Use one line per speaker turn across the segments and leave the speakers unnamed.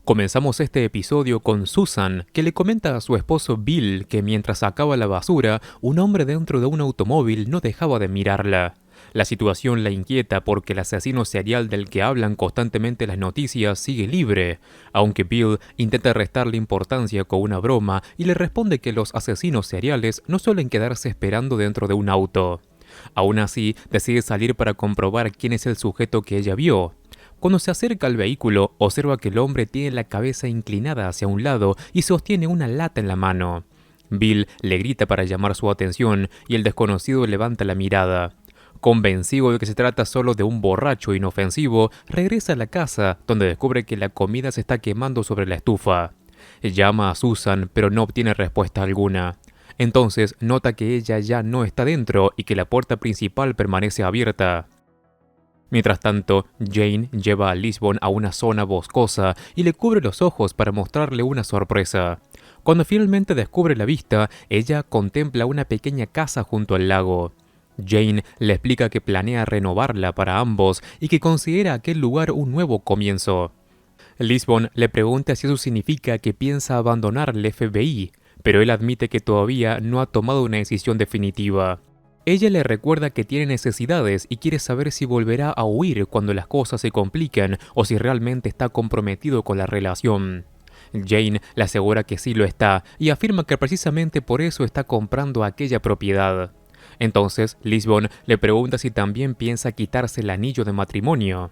Comenzamos este episodio con Susan, que le comenta a su esposo Bill que mientras sacaba la basura, un hombre dentro de un automóvil no dejaba de mirarla. La situación la inquieta porque el asesino serial del que hablan constantemente las noticias sigue libre, aunque Bill intenta restarle importancia con una broma y le responde que los asesinos seriales no suelen quedarse esperando dentro de un auto. Aún así, decide salir para comprobar quién es el sujeto que ella vio. Cuando se acerca al vehículo, observa que el hombre tiene la cabeza inclinada hacia un lado y sostiene una lata en la mano. Bill le grita para llamar su atención y el desconocido levanta la mirada. Convencido de que se trata solo de un borracho inofensivo, regresa a la casa, donde descubre que la comida se está quemando sobre la estufa. Llama a Susan, pero no obtiene respuesta alguna. Entonces nota que ella ya no está dentro y que la puerta principal permanece abierta. Mientras tanto, Jane lleva a Lisbon a una zona boscosa y le cubre los ojos para mostrarle una sorpresa. Cuando finalmente descubre la vista, ella contempla una pequeña casa junto al lago. Jane le explica que planea renovarla para ambos y que considera aquel lugar un nuevo comienzo. Lisbon le pregunta si eso significa que piensa abandonar el FBI, pero él admite que todavía no ha tomado una decisión definitiva. Ella le recuerda que tiene necesidades y quiere saber si volverá a huir cuando las cosas se complican o si realmente está comprometido con la relación. Jane le asegura que sí lo está y afirma que precisamente por eso está comprando aquella propiedad. Entonces, Lisbon le pregunta si también piensa quitarse el anillo de matrimonio.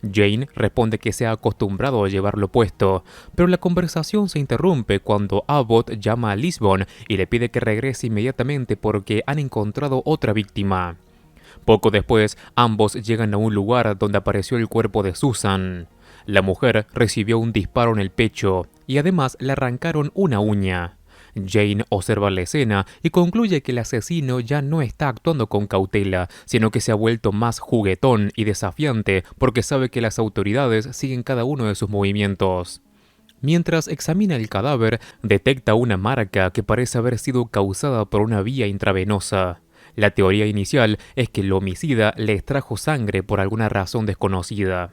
Jane responde que se ha acostumbrado a llevarlo puesto, pero la conversación se interrumpe cuando Abbott llama a Lisbon y le pide que regrese inmediatamente porque han encontrado otra víctima. Poco después, ambos llegan a un lugar donde apareció el cuerpo de Susan. La mujer recibió un disparo en el pecho y además le arrancaron una uña. Jane observa la escena y concluye que el asesino ya no está actuando con cautela, sino que se ha vuelto más juguetón y desafiante porque sabe que las autoridades siguen cada uno de sus movimientos. Mientras examina el cadáver, detecta una marca que parece haber sido causada por una vía intravenosa. La teoría inicial es que el homicida le extrajo sangre por alguna razón desconocida.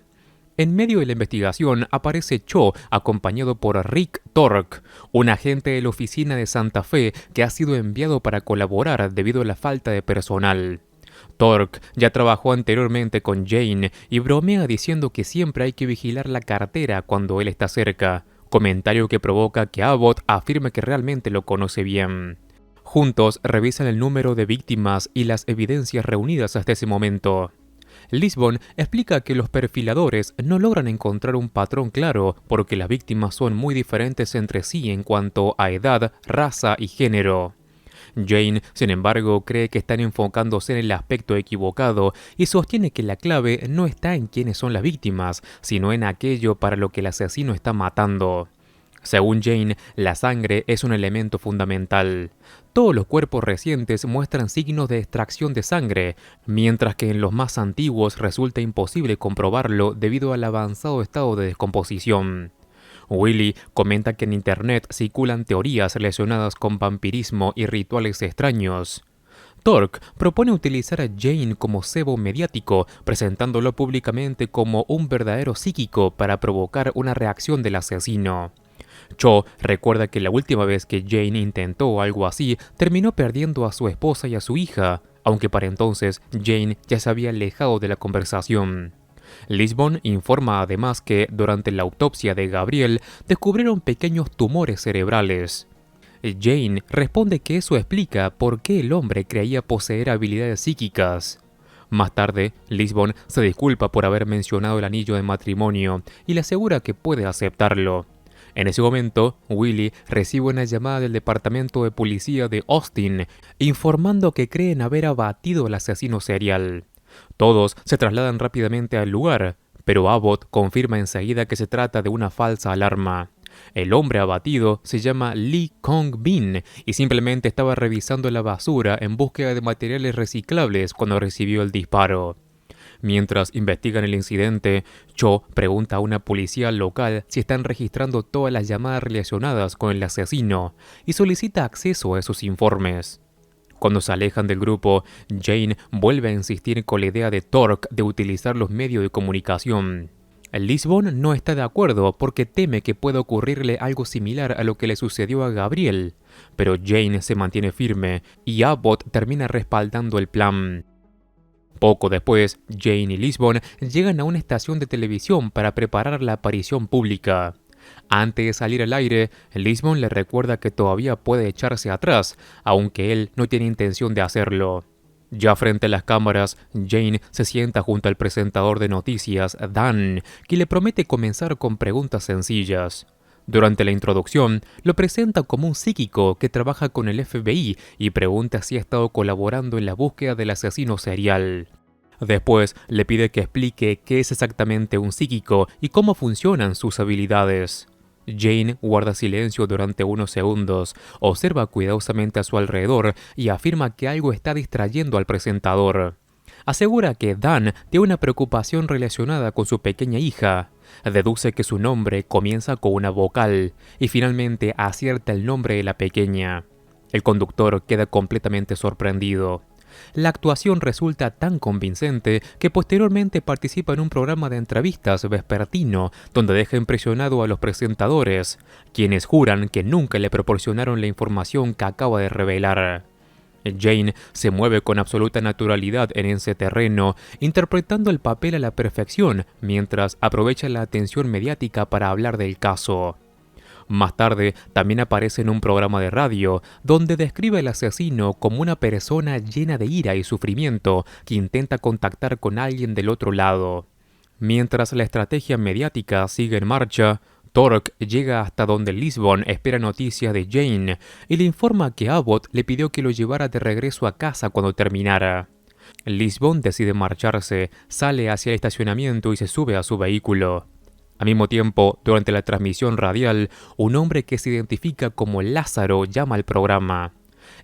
En medio de la investigación aparece Cho acompañado por Rick Tork, un agente de la oficina de Santa Fe que ha sido enviado para colaborar debido a la falta de personal. Tork ya trabajó anteriormente con Jane y bromea diciendo que siempre hay que vigilar la cartera cuando él está cerca, comentario que provoca que Abbott afirme que realmente lo conoce bien. Juntos revisan el número de víctimas y las evidencias reunidas hasta ese momento. Lisbon explica que los perfiladores no logran encontrar un patrón claro porque las víctimas son muy diferentes entre sí en cuanto a edad, raza y género. Jane, sin embargo, cree que están enfocándose en el aspecto equivocado y sostiene que la clave no está en quiénes son las víctimas, sino en aquello para lo que el asesino está matando. Según Jane, la sangre es un elemento fundamental. Todos los cuerpos recientes muestran signos de extracción de sangre, mientras que en los más antiguos resulta imposible comprobarlo debido al avanzado estado de descomposición. Willie comenta que en Internet circulan teorías relacionadas con vampirismo y rituales extraños. Tork propone utilizar a Jane como cebo mediático, presentándolo públicamente como un verdadero psíquico para provocar una reacción del asesino. Cho recuerda que la última vez que Jane intentó algo así, terminó perdiendo a su esposa y a su hija, aunque para entonces Jane ya se había alejado de la conversación. Lisbon informa además que durante la autopsia de Gabriel descubrieron pequeños tumores cerebrales. Jane responde que eso explica por qué el hombre creía poseer habilidades psíquicas. Más tarde, Lisbon se disculpa por haber mencionado el anillo de matrimonio y le asegura que puede aceptarlo. En ese momento, Willie recibe una llamada del departamento de policía de Austin, informando que creen haber abatido al asesino serial. Todos se trasladan rápidamente al lugar, pero Abbott confirma enseguida que se trata de una falsa alarma. El hombre abatido se llama Lee Kong-bin y simplemente estaba revisando la basura en búsqueda de materiales reciclables cuando recibió el disparo. Mientras investigan el incidente, Cho pregunta a una policía local si están registrando todas las llamadas relacionadas con el asesino y solicita acceso a esos informes. Cuando se alejan del grupo, Jane vuelve a insistir con la idea de Tork de utilizar los medios de comunicación. Lisbon no está de acuerdo porque teme que pueda ocurrirle algo similar a lo que le sucedió a Gabriel, pero Jane se mantiene firme y Abbott termina respaldando el plan. Poco después, Jane y Lisbon llegan a una estación de televisión para preparar la aparición pública. Antes de salir al aire, Lisbon le recuerda que todavía puede echarse atrás, aunque él no tiene intención de hacerlo. Ya frente a las cámaras, Jane se sienta junto al presentador de noticias, Dan, que le promete comenzar con preguntas sencillas. Durante la introducción, lo presenta como un psíquico que trabaja con el FBI y pregunta si ha estado colaborando en la búsqueda del asesino serial. Después, le pide que explique qué es exactamente un psíquico y cómo funcionan sus habilidades. Jane guarda silencio durante unos segundos, observa cuidadosamente a su alrededor y afirma que algo está distrayendo al presentador. Asegura que Dan tiene una preocupación relacionada con su pequeña hija. Deduce que su nombre comienza con una vocal y finalmente acierta el nombre de la pequeña. El conductor queda completamente sorprendido. La actuación resulta tan convincente que posteriormente participa en un programa de entrevistas vespertino donde deja impresionado a los presentadores, quienes juran que nunca le proporcionaron la información que acaba de revelar. Jane se mueve con absoluta naturalidad en ese terreno, interpretando el papel a la perfección, mientras aprovecha la atención mediática para hablar del caso. Más tarde, también aparece en un programa de radio, donde describe al asesino como una persona llena de ira y sufrimiento que intenta contactar con alguien del otro lado. Mientras la estrategia mediática sigue en marcha, Torque llega hasta donde Lisbon espera noticias de Jane y le informa que Abbott le pidió que lo llevara de regreso a casa cuando terminara. Lisbon decide marcharse, sale hacia el estacionamiento y se sube a su vehículo. Al mismo tiempo, durante la transmisión radial, un hombre que se identifica como Lázaro llama al programa.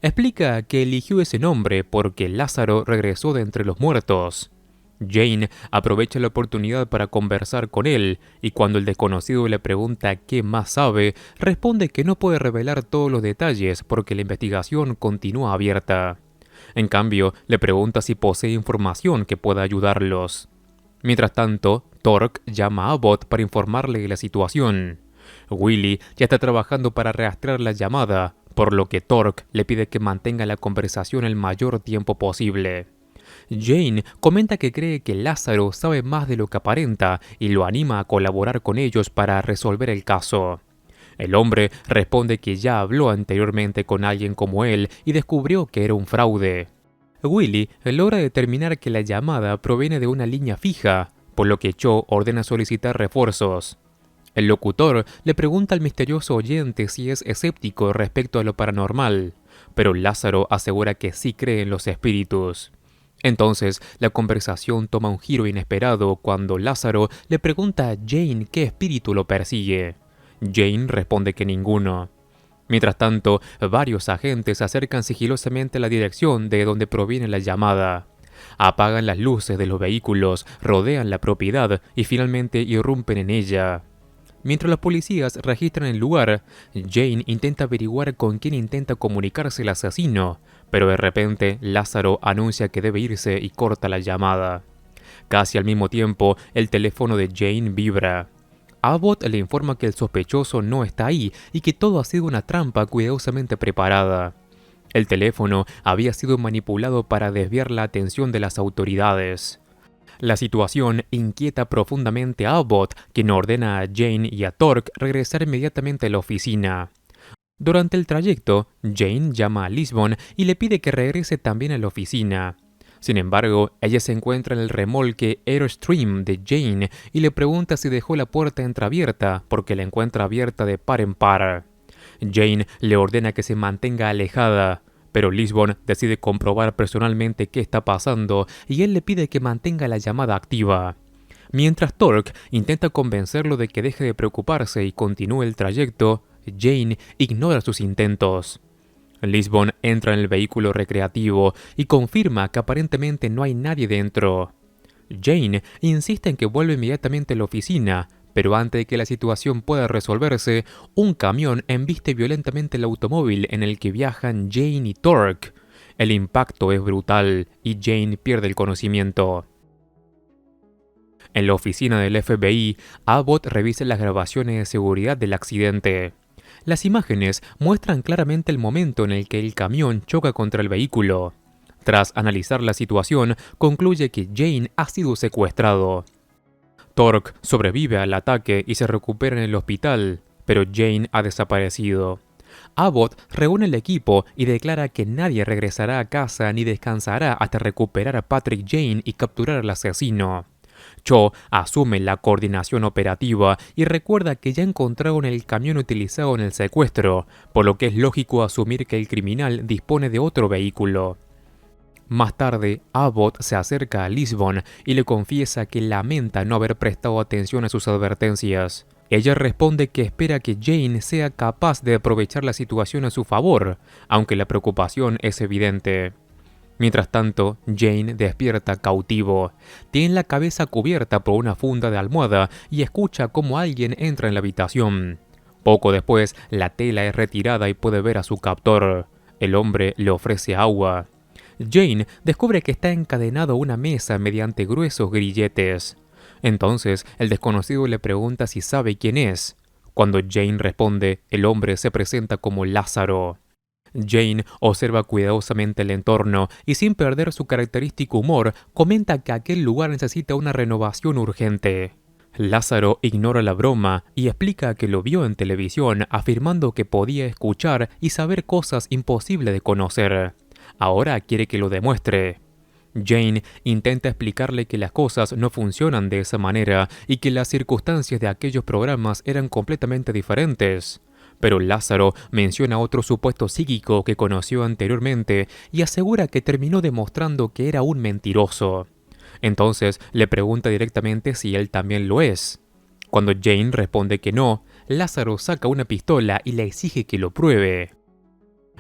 Explica que eligió ese nombre porque Lázaro regresó de entre los muertos. Jane aprovecha la oportunidad para conversar con él y cuando el desconocido le pregunta qué más sabe, responde que no puede revelar todos los detalles porque la investigación continúa abierta. En cambio, le pregunta si posee información que pueda ayudarlos. Mientras tanto, Torque llama a Abbott para informarle de la situación. Willy ya está trabajando para rastrear la llamada, por lo que Torque le pide que mantenga la conversación el mayor tiempo posible. Jane comenta que cree que Lázaro sabe más de lo que aparenta y lo anima a colaborar con ellos para resolver el caso. El hombre responde que ya habló anteriormente con alguien como él y descubrió que era un fraude. Willy logra determinar que la llamada proviene de una línea fija, por lo que Cho ordena solicitar refuerzos. El locutor le pregunta al misterioso oyente si es escéptico respecto a lo paranormal, pero Lázaro asegura que sí cree en los espíritus. Entonces, la conversación toma un giro inesperado cuando Lázaro le pregunta a Jane qué espíritu lo persigue. Jane responde que ninguno. Mientras tanto, varios agentes se acercan sigilosamente a la dirección de donde proviene la llamada. Apagan las luces de los vehículos, rodean la propiedad y finalmente irrumpen en ella. Mientras los policías registran el lugar, Jane intenta averiguar con quién intenta comunicarse el asesino, pero de repente Lázaro anuncia que debe irse y corta la llamada. Casi al mismo tiempo, el teléfono de Jane vibra. Abbott le informa que el sospechoso no está ahí y que todo ha sido una trampa cuidadosamente preparada. El teléfono había sido manipulado para desviar la atención de las autoridades. La situación inquieta profundamente a Abbott, quien ordena a Jane y a Torque regresar inmediatamente a la oficina. Durante el trayecto, Jane llama a Lisbon y le pide que regrese también a la oficina. Sin embargo, ella se encuentra en el remolque Airstream de Jane y le pregunta si dejó la puerta entreabierta porque la encuentra abierta de par en par. Jane le ordena que se mantenga alejada, pero Lisbon decide comprobar personalmente qué está pasando y él le pide que mantenga la llamada activa. Mientras Torque intenta convencerlo de que deje de preocuparse y continúe el trayecto, Jane ignora sus intentos. Lisbon entra en el vehículo recreativo y confirma que aparentemente no hay nadie dentro. Jane insiste en que vuelva inmediatamente a la oficina, pero antes de que la situación pueda resolverse, un camión embiste violentamente el automóvil en el que viajan Jane y Torque. El impacto es brutal y Jane pierde el conocimiento. En la oficina del FBI, Abbott revisa las grabaciones de seguridad del accidente. Las imágenes muestran claramente el momento en el que el camión choca contra el vehículo. Tras analizar la situación, concluye que Jane ha sido secuestrado. Torque sobrevive al ataque y se recupera en el hospital, pero Jane ha desaparecido. Abbott reúne el equipo y declara que nadie regresará a casa ni descansará hasta recuperar a Patrick Jane y capturar al asesino. Cho asume la coordinación operativa y recuerda que ya encontraron el camión utilizado en el secuestro, por lo que es lógico asumir que el criminal dispone de otro vehículo. Más tarde, Abbott se acerca a Lisbon y le confiesa que lamenta no haber prestado atención a sus advertencias. Ella responde que espera que Jane sea capaz de aprovechar la situación a su favor, aunque la preocupación es evidente. Mientras tanto, Jane despierta cautivo. Tiene la cabeza cubierta por una funda de almohada y escucha cómo alguien entra en la habitación. Poco después, la tela es retirada y puede ver a su captor. El hombre le ofrece agua. Jane descubre que está encadenado a una mesa mediante gruesos grilletes. Entonces, el desconocido le pregunta si sabe quién es. Cuando Jane responde, el hombre se presenta como Lázaro. Jane observa cuidadosamente el entorno y sin perder su característico humor, comenta que aquel lugar necesita una renovación urgente. Lázaro ignora la broma y explica que lo vio en televisión, afirmando que podía escuchar y saber cosas imposibles de conocer. Ahora quiere que lo demuestre. Jane intenta explicarle que las cosas no funcionan de esa manera y que las circunstancias de aquellos programas eran completamente diferentes. Pero Lázaro menciona otro supuesto psíquico que conoció anteriormente y asegura que terminó demostrando que era un mentiroso. Entonces le pregunta directamente si él también lo es. Cuando Jane responde que no, Lázaro saca una pistola y le exige que lo pruebe.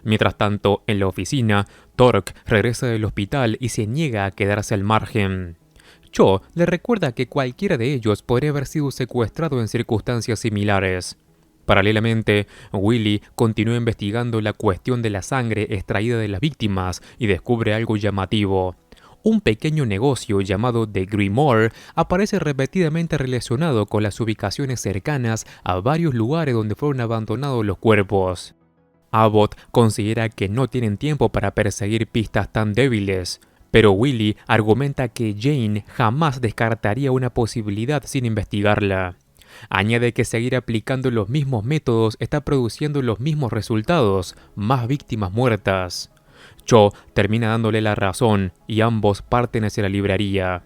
Mientras tanto, en la oficina, Torque regresa del hospital y se niega a quedarse al margen. Cho le recuerda que cualquiera de ellos podría haber sido secuestrado en circunstancias similares. Paralelamente, Willy continúa investigando la cuestión de la sangre extraída de las víctimas y descubre algo llamativo. Un pequeño negocio llamado The Grimoire aparece repetidamente relacionado con las ubicaciones cercanas a varios lugares donde fueron abandonados los cuerpos. Abbott considera que no tienen tiempo para perseguir pistas tan débiles, pero Willy argumenta que Jane jamás descartaría una posibilidad sin investigarla. Añade que seguir aplicando los mismos métodos está produciendo los mismos resultados, más víctimas muertas. Cho termina dándole la razón y ambos parten hacia la librería.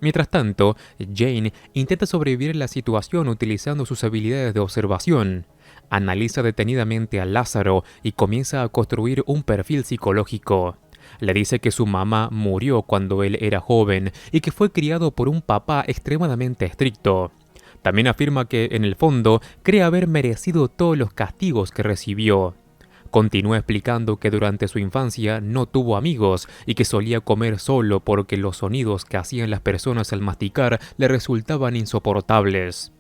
Mientras tanto, Jane intenta sobrevivir a la situación utilizando sus habilidades de observación. Analiza detenidamente a Lázaro y comienza a construir un perfil psicológico. Le dice que su mamá murió cuando él era joven y que fue criado por un papá extremadamente estricto. También afirma que, en el fondo, cree haber merecido todos los castigos que recibió. Continúa explicando que durante su infancia no tuvo amigos y que solía comer solo porque los sonidos que hacían las personas al masticar le resultaban insoportables.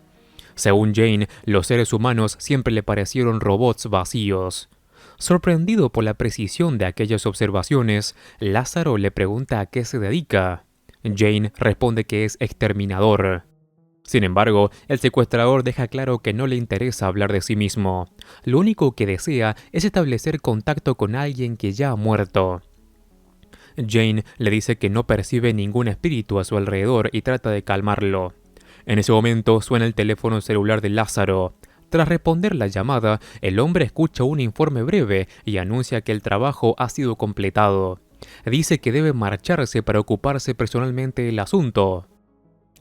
Según Jane, los seres humanos siempre le parecieron robots vacíos. Sorprendido por la precisión de aquellas observaciones, Lázaro le pregunta a qué se dedica. Jane responde que es exterminador. Sin embargo, el secuestrador deja claro que no le interesa hablar de sí mismo. Lo único que desea es establecer contacto con alguien que ya ha muerto. Jane le dice que no percibe ningún espíritu a su alrededor y trata de calmarlo. En ese momento suena el teléfono celular de Lázaro. Tras responder la llamada, el hombre escucha un informe breve y anuncia que el trabajo ha sido completado. Dice que debe marcharse para ocuparse personalmente del asunto.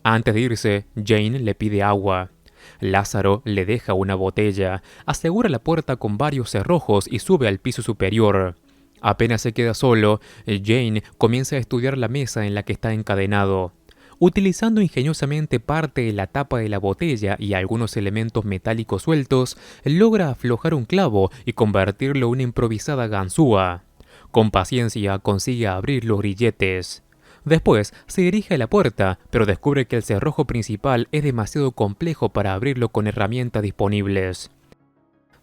Antes de irse, Jane le pide agua. Lázaro le deja una botella, asegura la puerta con varios cerrojos y sube al piso superior. Apenas se queda solo, Jane comienza a estudiar la mesa en la que está encadenado. Utilizando ingeniosamente parte de la tapa de la botella y algunos elementos metálicos sueltos, logra aflojar un clavo y convertirlo en una improvisada ganzúa. Con paciencia consigue abrir los grilletes. Después se dirige a la puerta, pero descubre que el cerrojo principal es demasiado complejo para abrirlo con herramientas disponibles.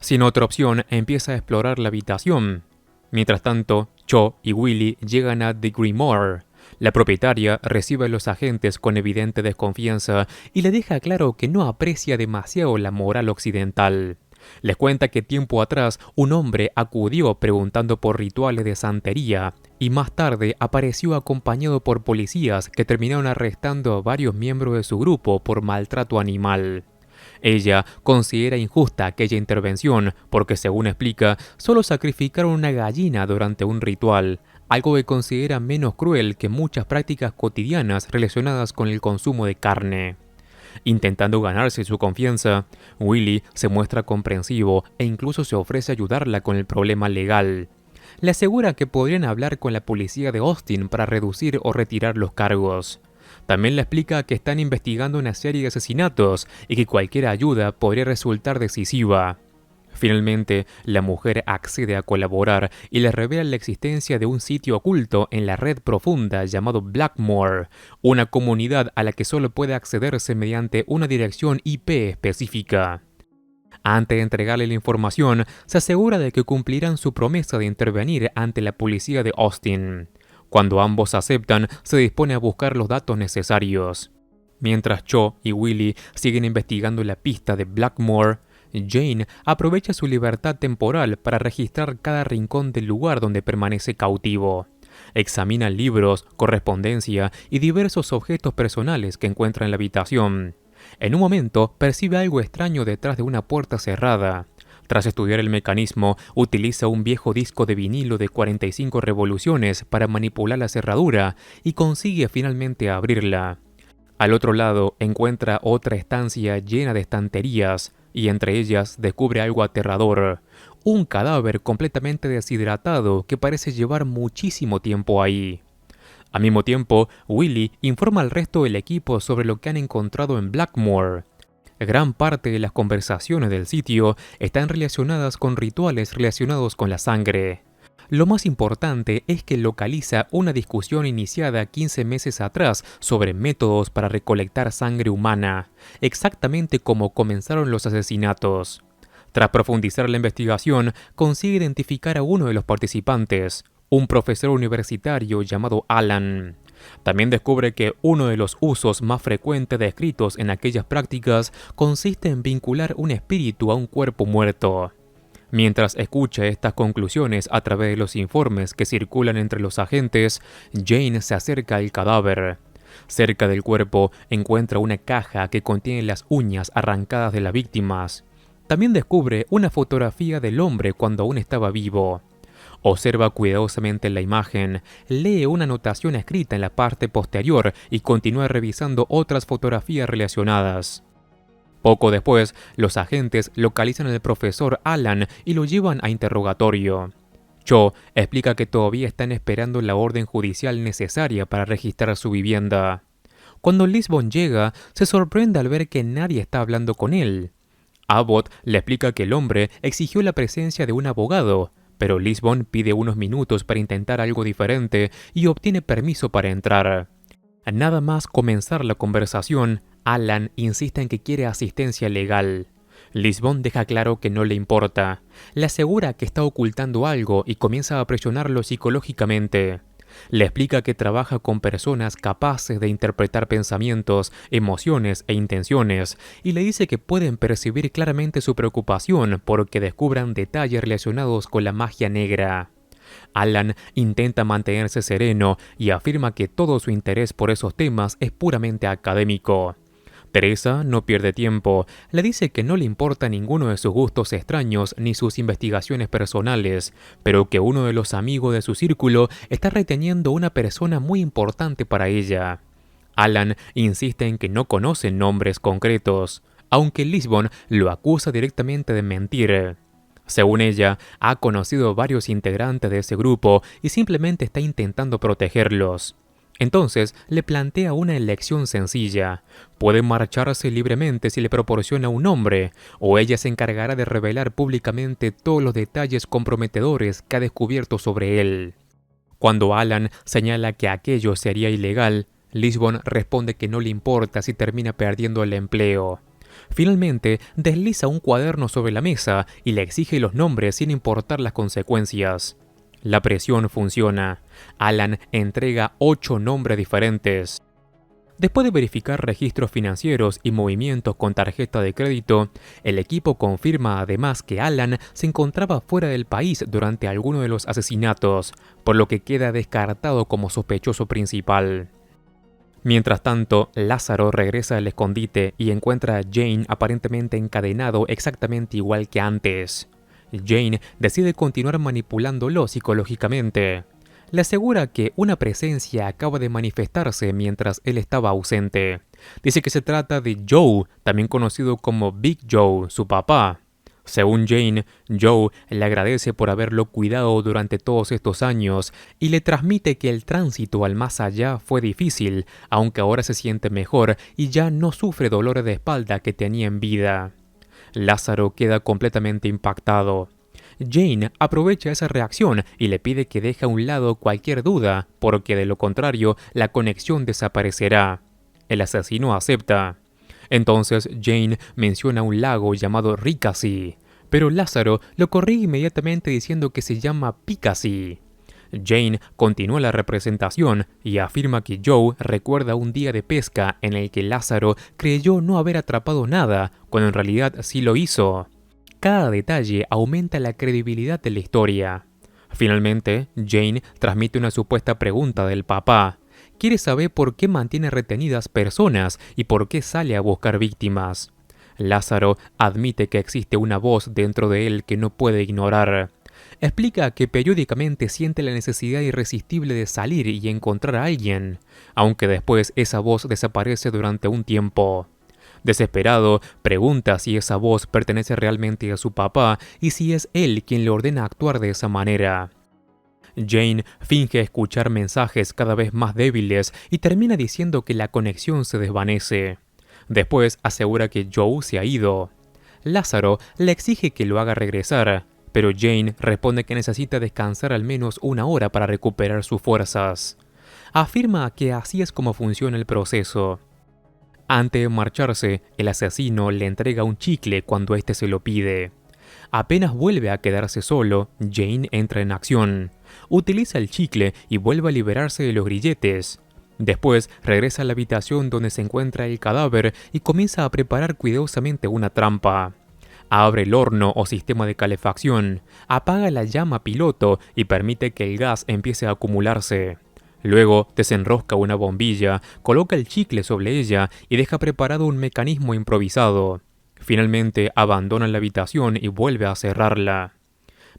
Sin otra opción, empieza a explorar la habitación. Mientras tanto, Cho y Willy llegan a The Grimoire. La propietaria recibe a los agentes con evidente desconfianza y le deja claro que no aprecia demasiado la moral occidental. Les cuenta que tiempo atrás un hombre acudió preguntando por rituales de santería y más tarde apareció acompañado por policías que terminaron arrestando a varios miembros de su grupo por maltrato animal. Ella considera injusta aquella intervención porque, según explica, solo sacrificaron una gallina durante un ritual, algo que considera menos cruel que muchas prácticas cotidianas relacionadas con el consumo de carne. Intentando ganarse su confianza, Willie se muestra comprensivo e incluso se ofrece ayudarla con el problema legal. Le asegura que podrían hablar con la policía de Austin para reducir o retirar los cargos. También le explica que están investigando una serie de asesinatos y que cualquier ayuda podría resultar decisiva. Finalmente, la mujer accede a colaborar y le revela la existencia de un sitio oculto en la red profunda llamado Blackmore, una comunidad a la que solo puede accederse mediante una dirección IP específica. Antes de entregarle la información, se asegura de que cumplirán su promesa de intervenir ante la policía de Austin. Cuando ambos aceptan, se dispone a buscar los datos necesarios. Mientras Cho y Willie siguen investigando la pista de Blackmore, Jane aprovecha su libertad temporal para registrar cada rincón del lugar donde permanece cautivo. Examina libros, correspondencia y diversos objetos personales que encuentra en la habitación. En un momento, percibe algo extraño detrás de una puerta cerrada. Tras estudiar el mecanismo, utiliza un viejo disco de vinilo de 45 revoluciones para manipular la cerradura y consigue finalmente abrirla. Al otro lado, encuentra otra estancia llena de estanterías y entre ellas descubre algo aterrador: un cadáver completamente deshidratado que parece llevar muchísimo tiempo ahí. Al mismo tiempo, Willie informa al resto del equipo sobre lo que han encontrado en Blackmore. Gran parte de las conversaciones del sitio están relacionadas con rituales relacionados con la sangre. Lo más importante es que localiza una discusión iniciada 15 meses atrás sobre métodos para recolectar sangre humana, exactamente como comenzaron los asesinatos. Tras profundizar la investigación, consigue identificar a uno de los participantes, un profesor universitario llamado Alan. También descubre que uno de los usos más frecuentes descritos en aquellas prácticas consiste en vincular un espíritu a un cuerpo muerto. Mientras escucha estas conclusiones a través de los informes que circulan entre los agentes, Jane se acerca al cadáver. Cerca del cuerpo encuentra una caja que contiene las uñas arrancadas de las víctimas. También descubre una fotografía del hombre cuando aún estaba vivo. Observa cuidadosamente la imagen, lee una anotación escrita en la parte posterior y continúa revisando otras fotografías relacionadas. Poco después, los agentes localizan al profesor Alan y lo llevan a interrogatorio. Cho explica que todavía están esperando la orden judicial necesaria para registrar su vivienda. Cuando Lisbon llega, se sorprende al ver que nadie está hablando con él. Abbott le explica que el hombre exigió la presencia de un abogado, pero Lisbon pide unos minutos para intentar algo diferente y obtiene permiso para entrar. Nada más comenzar la conversación, Alan insiste en que quiere asistencia legal. Lisbon deja claro que no le importa. Le asegura que está ocultando algo y comienza a presionarlo psicológicamente. Le explica que trabaja con personas capaces de interpretar pensamientos, emociones e intenciones, y le dice que pueden percibir claramente su preocupación porque descubran detalles relacionados con la magia negra. Alan intenta mantenerse sereno y afirma que todo su interés por esos temas es puramente académico. Teresa no pierde tiempo, le dice que no le importa ninguno de sus gustos extraños ni sus investigaciones personales, pero que uno de los amigos de su círculo está reteniendo una persona muy importante para ella. Alan insiste en que no conoce nombres concretos, aunque Lisbon lo acusa directamente de mentir. Según ella, ha conocido varios integrantes de ese grupo y simplemente está intentando protegerlos. Entonces, le plantea una elección sencilla. Puede marcharse libremente si le proporciona un nombre, o ella se encargará de revelar públicamente todos los detalles comprometedores que ha descubierto sobre él. Cuando Alan señala que aquello sería ilegal, Lisbon responde que no le importa si termina perdiendo el empleo. Finalmente, desliza un cuaderno sobre la mesa y le exige los nombres sin importar las consecuencias. La presión funciona. Alan entrega 8 nombres diferentes. Después de verificar registros financieros y movimientos con tarjeta de crédito, el equipo confirma además que Alan se encontraba fuera del país durante alguno de los asesinatos, por lo que queda descartado como sospechoso principal. Mientras tanto, Lázaro regresa al escondite y encuentra a Jane aparentemente encadenado exactamente igual que antes. Jane decide continuar manipulándolo psicológicamente. Le asegura que una presencia acaba de manifestarse mientras él estaba ausente. Dice que se trata de Joe, también conocido como Big Joe, su papá. Según Jane, Joe le agradece por haberlo cuidado durante todos estos años y le transmite que el tránsito al más allá fue difícil, aunque ahora se siente mejor y ya no sufre dolores de espalda que tenía en vida. Lázaro queda completamente impactado. Jane aprovecha esa reacción y le pide que deje a un lado cualquier duda, porque de lo contrario la conexión desaparecerá. El asesino acepta. Entonces Jane menciona un lago llamado Ricasee, pero Lázaro lo corrige inmediatamente diciendo que se llama Picasee. Jane continúa la representación y afirma que Joe recuerda un día de pesca en el que Lázaro creyó no haber atrapado nada, cuando en realidad sí lo hizo. Cada detalle aumenta la credibilidad de la historia. Finalmente, Jane transmite una supuesta pregunta del papá. Quiere saber por qué mantiene retenidas personas y por qué sale a buscar víctimas. Lázaro admite que existe una voz dentro de él que no puede ignorar. Explica que periódicamente siente la necesidad irresistible de salir y encontrar a alguien, aunque después esa voz desaparece durante un tiempo. Desesperado, pregunta si esa voz pertenece realmente a su papá y si es él quien le ordena actuar de esa manera. Jane finge escuchar mensajes cada vez más débiles y termina diciendo que la conexión se desvanece. Después asegura que Joe se ha ido. Lázaro le exige que lo haga regresar, pero Jane responde que necesita descansar al menos 1 hora para recuperar sus fuerzas. Afirma que así es como funciona el proceso. Antes de marcharse, el asesino le entrega un chicle cuando éste se lo pide. Apenas vuelve a quedarse solo, Jane entra en acción. Utiliza el chicle y vuelve a liberarse de los grilletes. Después regresa a la habitación donde se encuentra el cadáver y comienza a preparar cuidadosamente una trampa. Abre el horno o sistema de calefacción, apaga la llama piloto y permite que el gas empiece a acumularse. Luego desenrosca una bombilla, coloca el chicle sobre ella y deja preparado un mecanismo improvisado. Finalmente abandona la habitación y vuelve a cerrarla.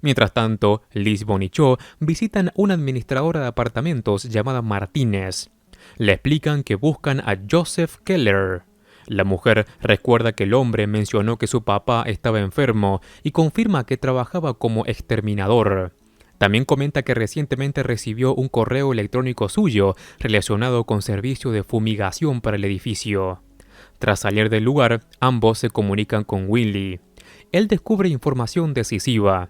Mientras tanto, Lisbon y Cho visitan una administradora de apartamentos llamada Martínez. Le explican que buscan a Joseph Keller. La mujer recuerda que el hombre mencionó que su papá estaba enfermo y confirma que trabajaba como exterminador. También comenta que recientemente recibió un correo electrónico suyo relacionado con servicio de fumigación para el edificio. Tras salir del lugar, ambos se comunican con Willie. Él descubre información decisiva.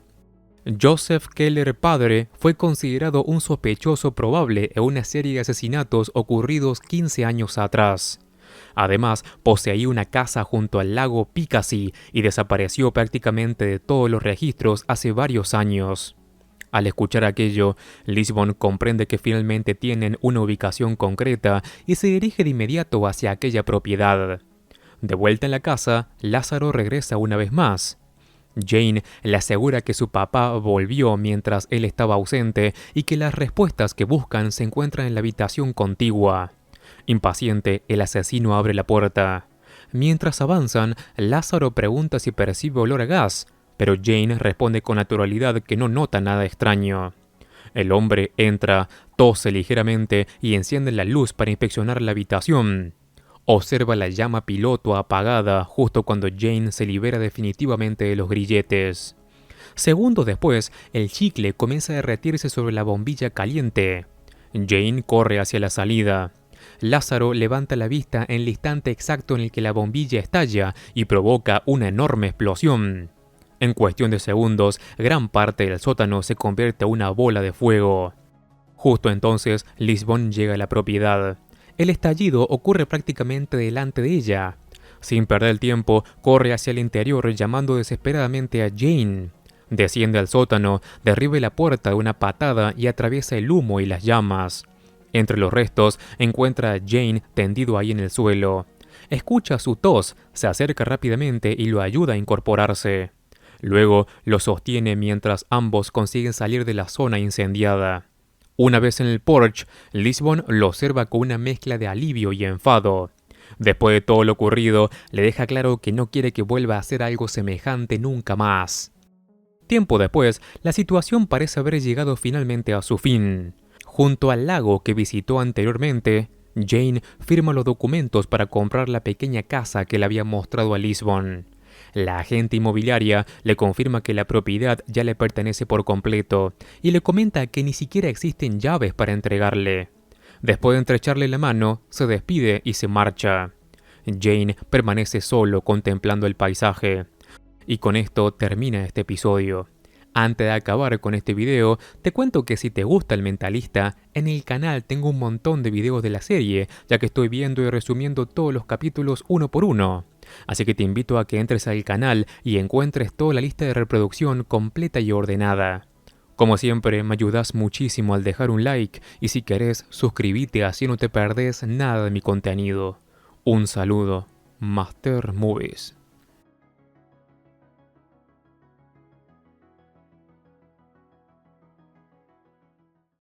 Joseph Keller padre fue considerado un sospechoso probable en una serie de asesinatos ocurridos 15 años atrás. Además, poseía una casa junto al lago Picasee y desapareció prácticamente de todos los registros hace varios años. Al escuchar aquello, Lisbon comprende que finalmente tienen una ubicación concreta y se dirige de inmediato hacia aquella propiedad. De vuelta en la casa, Lázaro regresa una vez más. Jane le asegura que su papá volvió mientras él estaba ausente y que las respuestas que buscan se encuentran en la habitación contigua. Impaciente, el asesino abre la puerta. Mientras avanzan, Lázaro pregunta si percibe olor a gas, pero Jane responde con naturalidad que no nota nada extraño. El hombre entra, tose ligeramente y enciende la luz para inspeccionar la habitación. Observa la llama piloto apagada justo cuando Jane se libera definitivamente de los grilletes. Segundos después, el chicle comienza a derretirse sobre la bombilla caliente. Jane corre hacia la salida. Lázaro levanta la vista en el instante exacto en el que la bombilla estalla y provoca una enorme explosión. En cuestión de segundos, gran parte del sótano se convierte en una bola de fuego. Justo entonces, Lisbon llega a la propiedad. El estallido ocurre prácticamente delante de ella. Sin perder el tiempo, corre hacia el interior llamando desesperadamente a Jane. Desciende al sótano, derriba la puerta de una patada y atraviesa el humo y las llamas. Entre los restos encuentra a Jane tendido ahí en el suelo. Escucha su tos, se acerca rápidamente y lo ayuda a incorporarse. Luego lo sostiene mientras ambos consiguen salir de la zona incendiada. Una vez en el porche, Lisbon lo observa con una mezcla de alivio y enfado. Después de todo lo ocurrido, le deja claro que no quiere que vuelva a hacer algo semejante nunca más. Tiempo después, la situación parece haber llegado finalmente a su fin. Junto al lago que visitó anteriormente, Jane firma los documentos para comprar la pequeña casa que le había mostrado a Lisbon. La agente inmobiliaria le confirma que la propiedad ya le pertenece por completo y le comenta que ni siquiera existen llaves para entregarle. Después de estrecharle la mano, se despide y se marcha. Jane permanece solo contemplando el paisaje. Y con esto termina este episodio. Antes de acabar con este video, te cuento que si te gusta El Mentalista, en el canal tengo un montón de videos de la serie, ya que estoy viendo y resumiendo todos los capítulos uno por uno. Así que te invito a que entres al canal y encuentres toda la lista de reproducción completa y ordenada. Como siempre, me ayudas muchísimo al dejar un like y si querés, suscríbete así no te perdés nada de mi contenido. Un saludo, Master Movies.